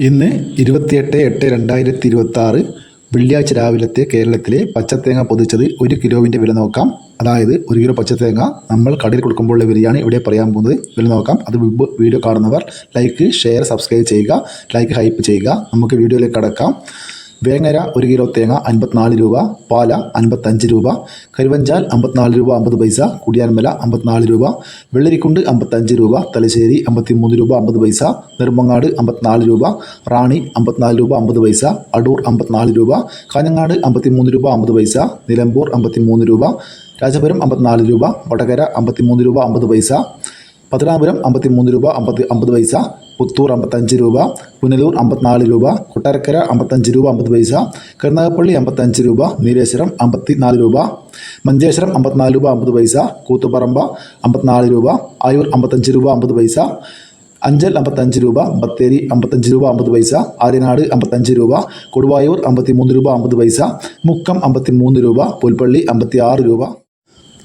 ഇന്ന് 28/8/2026 വെള്ളിയാഴ്ച രാവിലത്തെ കേരളത്തിലെ പച്ചത്തേങ്ങ പൊതിച്ചത് 1 കിലോവിൻ്റെ വില നോക്കാം. അതായത് 1 കിലോ പച്ചത്തേങ്ങ നമ്മൾ കടയിൽ കൊടുക്കുമ്പോഴുള്ള വിലയാണ് ഇവിടെ പറയാൻ പോകുന്നത്. വില നോക്കാം. അത് മുമ്പ് വീഡിയോ കാണുന്നവർ ലൈക്ക്, ഷെയർ, സബ്സ്ക്രൈബ് ചെയ്യുക. ലൈക്ക്, ഹൈപ്പ് ചെയ്യുക. നമുക്ക് വീഡിയോയിലേക്ക് കടക്കാം. വേങ്ങര 1 കിലോ തേങ്ങ 54 രൂപ, പാല 55 രൂപ, കരുവഞ്ചാൽ 54 രൂപ 50 പൈസ, കുടിയാൻമല 54 രൂപ, വെള്ളരിക്കുണ്ട് 55 രൂപ, തലശ്ശേരി 53 രൂപ 50 പൈസ, നെടുമങ്ങാട് 54 രൂപ, റാണി 54 രൂപ 50 പൈസ, അടൂർ 54 രൂപ, കാഞ്ഞങ്ങാട് 53 രൂപ 50 പൈസ, നിലമ്പൂർ 53 രൂപ, രാജപുരം 54 രൂപ, വടകര 53 രൂപ 50 പൈസ, പത്തനാപുരം 53 രൂപ 50 പൈസ, പുത്തൂർ 55 രൂപ, പുനലൂർ 54 രൂപ, കൊട്ടാരക്കര 55 രൂപ 50 പൈസ, കരുനാഗപ്പള്ളി 55 രൂപ, നീലേശ്വരം 54 രൂപ, മഞ്ചേശ്വരം 54 രൂപ 50 പൈസ, കൂത്തുപറമ്പ 54 രൂപ, ആയൂർ 55 രൂപ 50 പൈസ, അഞ്ചൽ 55 രൂപ, ബത്തേരി 55 രൂപ 50 പൈസ, ആര്യനാട് 55 രൂപ, കൊടുവായൂർ 53 രൂപ 50 പൈസ, മുക്കം 53 രൂപ, പുൽപ്പള്ളി 56 രൂപ,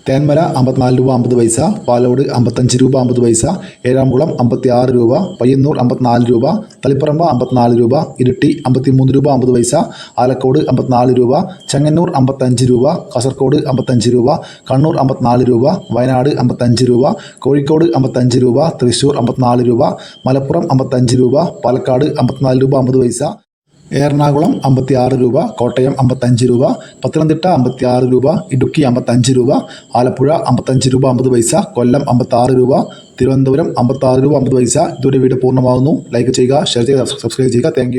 തേന്മല 54 രൂപ 50 പൈസ, പാലോട് 55 രൂപ 50 പൈസ, ഏഴാംകുളം 56 രൂപ, പയ്യന്നൂർ 54 രൂപ, തളിപ്പറമ്പ 54 രൂപ, ഇരിട്ടി 53 രൂപ 50 പൈസ, ആലക്കോട് 54 രൂപ, ചെങ്ങന്നൂർ 55 രൂപ, കാസർഗോഡ് 55 രൂപ, കണ്ണൂർ 54 രൂപ, വയനാട് 55 രൂപ, കോഴിക്കോട് 55 രൂപ, തൃശ്ശൂർ 54 രൂപ, മലപ്പുറം 55 രൂപ, പാലക്കാട് 54 രൂപ 50 പൈസ, എറണാകുളം 56 രൂപ, കോട്ടയം 55 രൂപ, പത്തനംതിട്ട 56 രൂപ, ഇടുക്കി 55 രൂപ, ആലപ്പുഴ 55 രൂപ 50 പൈസ, കൊല്ലം 56 രൂപ, തിരുവനന്തപുരം 56 രൂപ 50 പൈസ. ഇതോടെ വീഡിയോ പൂർണ്ണമാകുന്നു. ലൈക്ക് ചെയ്യുക, ഷെയർ ചെയ്യുക, സബ്സ്ക്രൈബ് ചെയ്യുക. താങ്ക്